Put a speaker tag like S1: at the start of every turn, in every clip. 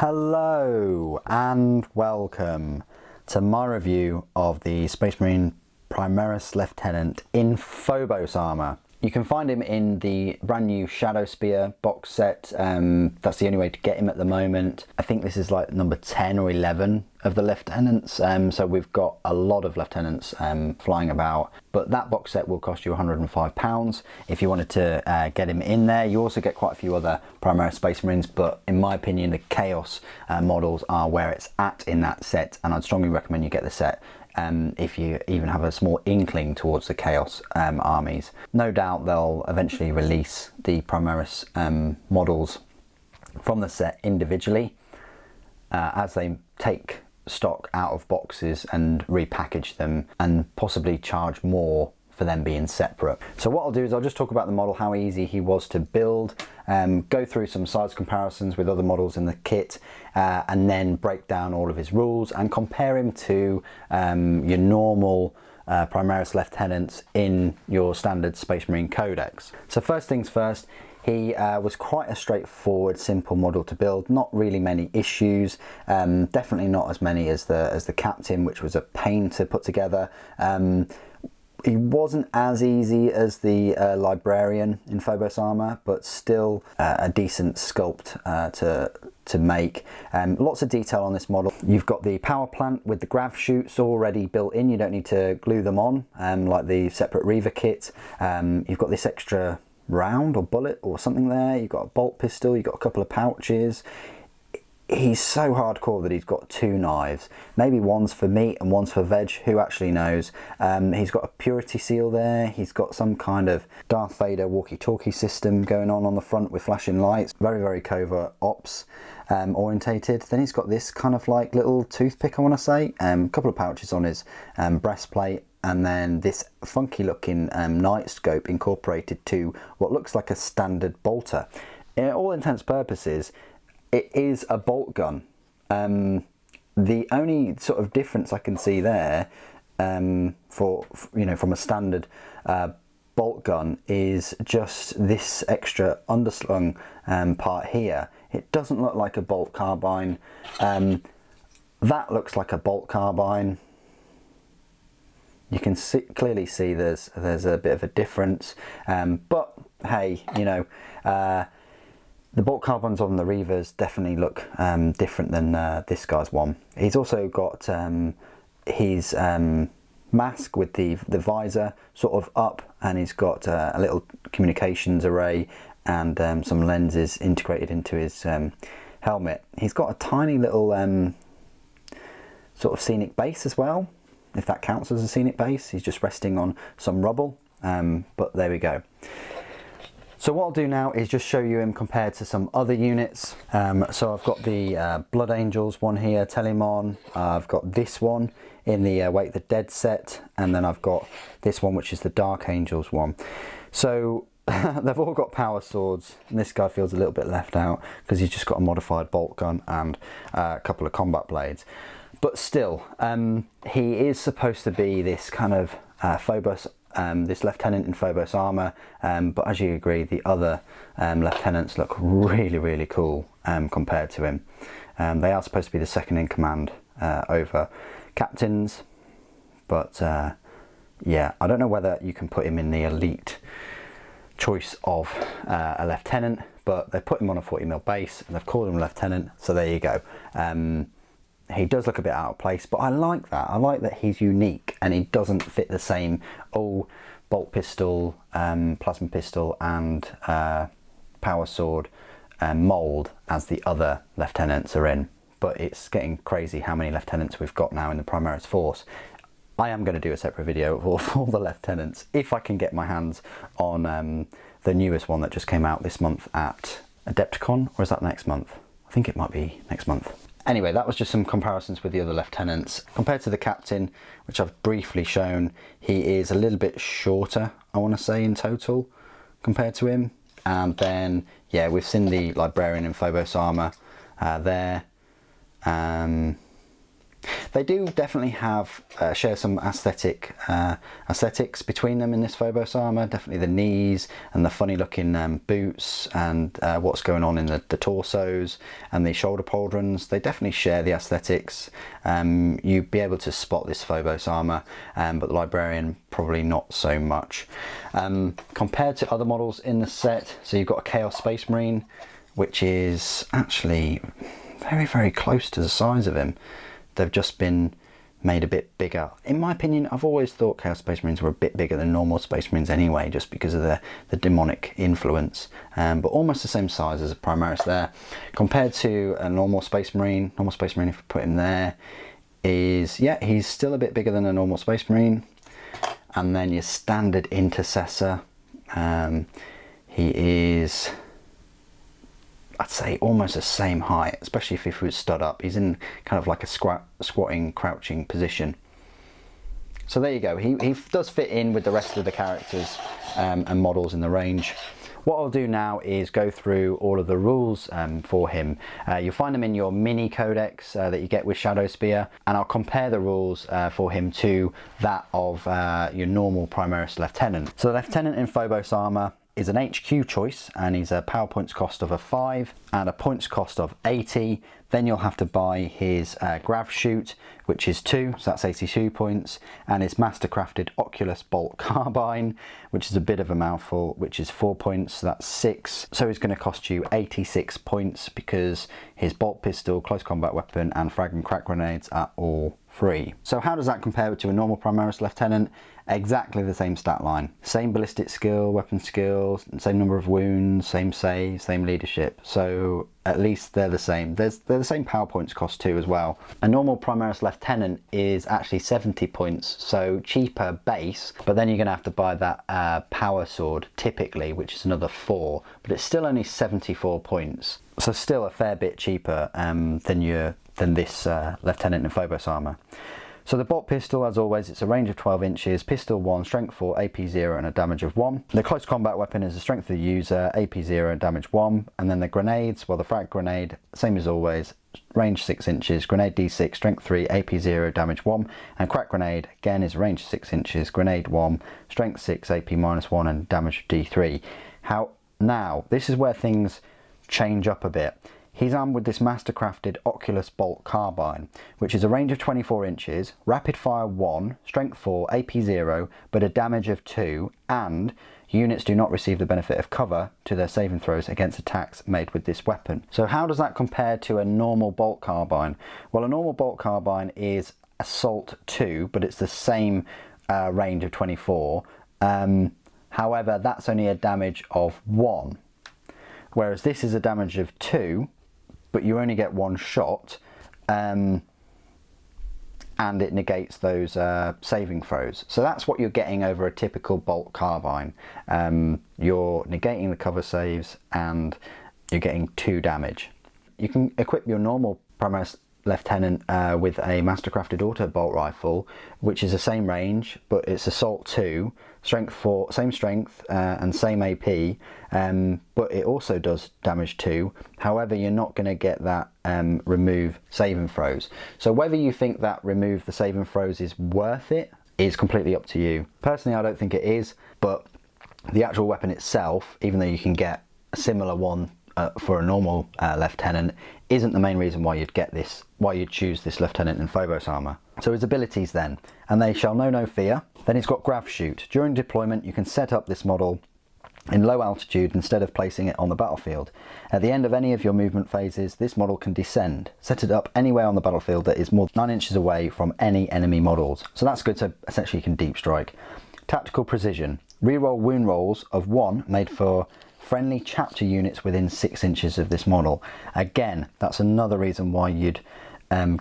S1: Hello and welcome to my review of the Space Marine Primaris Lieutenant in Phobos Armour. You can find him in the brand new Shadowspear box set. That's the only way to get him at the moment. I think this is like number 10 or 11 of the lieutenants, so we've got a lot of lieutenants flying about, but that box set will cost you £105 if you wanted to get him in there. You also get quite a few other Primaris Space Marines, but in my opinion the Chaos models are where it's at in that set, and I'd strongly recommend you get the set if you even have a small inkling towards the Chaos armies. No doubt they'll eventually release the Primaris models from the set individually as they take stock out of boxes and repackage them, and possibly charge more for them being separate. So what I'll do is I'll just talk about the model, how easy he was to build, go through some size comparisons with other models in the kit, and then break down all of his rules and compare him to your normal Primaris Lieutenants in your standard Space Marine Codex. So first things first, he was quite a straightforward, simple model to build. Not really many issues. Definitely not as many as the Captain, which was a pain to put together. He wasn't as easy as the Librarian in Phobos Armour, but still a decent sculpt to make. Lots of detail on this model. You've got the power plant with the grav chutes already built in. You don't need to glue them on like the separate Reaver kit. You've got this extra round or bullet or something there. You've got a bolt pistol. You've got a couple of pouches. He's so hardcore that he's got two knives. Maybe one's for meat and one's for veg, who actually knows. He's got a purity seal there. He's got some kind of Darth Vader walkie-talkie system going on the front with flashing lights. Very, very covert ops orientated. Then he's got this kind of like little toothpick, I want to say. A couple of pouches on his breastplate. And then this funky looking night scope incorporated to what looks like a standard bolter. In all intents and purposes, it is a bolt gun. The only sort of difference I can see there for from a standard bolt gun is just this extra underslung part here. It doesn't look like a bolt carbine. That looks like a bolt carbine. You can clearly see there's a bit of a difference, but hey, the bolt carbines on the Reavers definitely look different than this guy's one. He's also got his mask with the visor sort of up, and he's got a little communications array and some lenses integrated into his helmet. He's got a tiny little sort of scenic base as well, if that counts as a scenic base. He's just resting on some rubble, but there we go. So what I'll do now is just show you him compared to some other units. So I've got the Blood Angels one here, Telemon. I've got this one in the Wake the Dead set, and then I've got this one which is the Dark Angels one. So they've all got power swords, and this guy feels a little bit left out because he's just got a modified bolt gun and a couple of combat blades. But still, he is supposed to be this kind of Phobos, this lieutenant in Phobos Armour, but as you agree, the other lieutenants look really, really cool compared to him. They are supposed to be the second in command over captains, but yeah, I don't know whether you can put him in the elite choice of a lieutenant, but they put him on a 40mm base and they've called him a lieutenant, so there you go. He does look a bit out of place, but I like that. I like that he's unique and he doesn't fit the same bolt pistol, plasma pistol and power sword mould as the other lieutenants are in. But it's getting crazy how many lieutenants we've got now in the Primaris force. I am going to do a separate video of all the lieutenants if I can get my hands on the newest one that just came out this month at Adepticon, or is that next month? I think it might be next month. Anyway, that was just some comparisons with the other lieutenants. Compared to the Captain, which I've briefly shown, he is a little bit shorter, I want to say, in total compared to him. And then, yeah, we've seen the Librarian in Phobos Armour there. They do definitely have share some aesthetics between them in this Phobos armour. Definitely the knees and the funny looking boots, and what's going on in the torsos and the shoulder pauldrons. They definitely share the aesthetics. You'd be able to spot this Phobos armour, but the Librarian probably not so much. Compared to other models in the set, so you've got a Chaos Space Marine, which is actually very, very close to the size of him. They've just been made a bit bigger. In my opinion, I've always thought Chaos Space Marines were a bit bigger than normal Space Marines anyway, just because of the demonic influence, but almost the same size as a Primaris there. Compared to a normal Space Marine, if we put him there, is, yeah, he's still a bit bigger than a normal Space Marine. And then your standard Intercessor, he is, I'd say, almost the same height, especially if he was stood up. He's in kind of like a squatting, crouching position. So there you go. He does fit in with the rest of the characters and models in the range. What I'll do now is go through all of the rules for him. You'll find them in your mini codex that you get with Shadowspear, and I'll compare the rules for him to that of your normal Primaris Lieutenant. So the Lieutenant in Phobos armour is an HQ choice, and he's a power points cost of a 5 and a points cost of 80. Then you'll have to buy his grav chute, which is 2, so that's 82 points, and his mastercrafted Oculus bolt carbine, which is a bit of a mouthful, which is 4 points, so that's 6. So he's going to cost you 86 points because his bolt pistol, close combat weapon, and frag and crack grenades are all free. So how does that compare to a normal Primaris Lieutenant? Exactly the same stat line. Same ballistic skill, weapon skills, same number of wounds, same save, same leadership. So at least they're the same. They're the same power points cost too as well. A normal Primaris Lieutenant is actually 70 points, so cheaper base, but then you're going to have to buy that power sword typically, which is another 4, but it's still only 74 points. So still a fair bit cheaper than this Lieutenant in Phobos armour. So the bolt pistol, as always, it's a range of 12 inches, pistol 1, strength 4, AP 0 and a damage of 1. The close combat weapon is the strength of the user, AP 0 and damage 1. And then the grenades, well, the frag grenade, same as always, range 6 inches, grenade D6, strength 3, AP 0, damage 1. And crack grenade, again, is range 6 inches, grenade 1, strength 6, AP -1 and damage D3. Now, this is where things change up a bit. He's armed with this mastercrafted Oculus bolt carbine, which is a range of 24 inches, rapid fire 1, strength 4, AP 0, but a damage of 2, and units do not receive the benefit of cover to their saving throws against attacks made with this weapon. So how does that compare to a normal bolt carbine? Well, a normal bolt carbine is assault 2, but it's the same range of 24. However, that's only a damage of 1. Whereas this is a damage of 2, but you only get 1 shot, and it negates those saving throws. So that's what you're getting over a typical bolt carbine. You're negating the cover saves and you're getting 2 damage. You can equip your normal Primaris Lieutenant with a mastercrafted auto bolt rifle, which is the same range, but it's assault 2, strength 4, same strength and same AP, but it also does damage 2. However, you're not going to get that remove saving throws. So whether you think that remove the saving throws is worth it is completely up to you. Personally, I don't think it is, but the actual weapon itself, even though you can get a similar one for a normal Lieutenant, isn't the main reason why you'd get this, why you'd choose this Lieutenant in Phobos armour. So his abilities then, and they shall know no fear. Then he's got grav chute. During deployment you can set up this model in low altitude instead of placing it on the battlefield. At the end of any of your movement phases, this model can descend. Set it up anywhere on the battlefield that is more than 9 inches away from any enemy models. So that's good, so essentially you can deep strike. Tactical precision. Reroll wound rolls of 1 made for friendly chapter units within 6 inches of this model. Again, that's another reason why you'd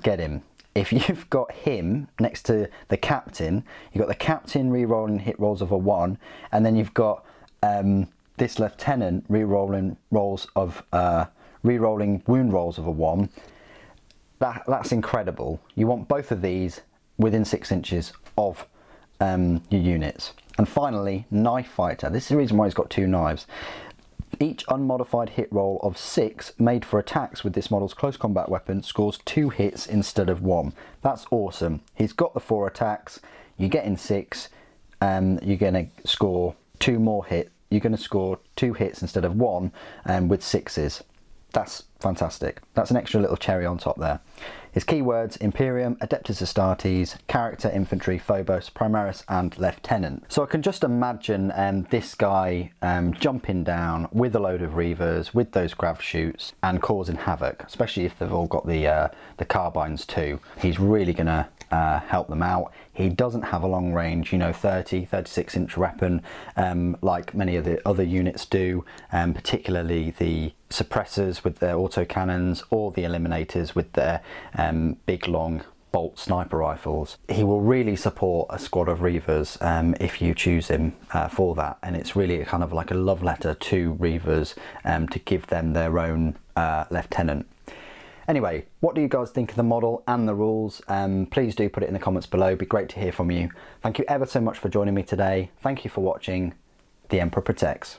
S1: get him. If you've got him next to the captain, you've got the captain re-rolling hit rolls of a 1, and then you've got this lieutenant re-rolling wound rolls of a 1. That's incredible. You want both of these within 6 inches of your units. And finally, knife fighter. This is the reason why he's got 2 knives. Each unmodified hit roll of 6 made for attacks with this model's close combat weapon scores 2 hits instead of 1. That's awesome. He's got the 4 attacks, you get in 6, you're going to score 2 more hits. You're going to score 2 hits instead of 1 with 6s. That's fantastic. That's an extra little cherry on top there. His keywords: Imperium, Adeptus Astartes, Character, Infantry, Phobos, Primaris and Lieutenant. So I can just imagine this guy jumping down with a load of Reavers, with those grav shoots, and causing havoc, especially if they've all got the carbines too. He's really going to help them out. He doesn't have a long range, you know, 36 inch weapon like many of the other units do, particularly the suppressors with their autocannons or the eliminators with their big long bolt sniper rifles. He will really support a squad of Reavers if you choose him for that, and it's really kind of like a love letter to Reavers to give them their own lieutenant. Anyway, what do you guys think of the model and the rules? Please do put it in the comments below. It'd be great to hear from you. Thank you ever so much for joining me today. Thank you for watching. The Emperor Protects.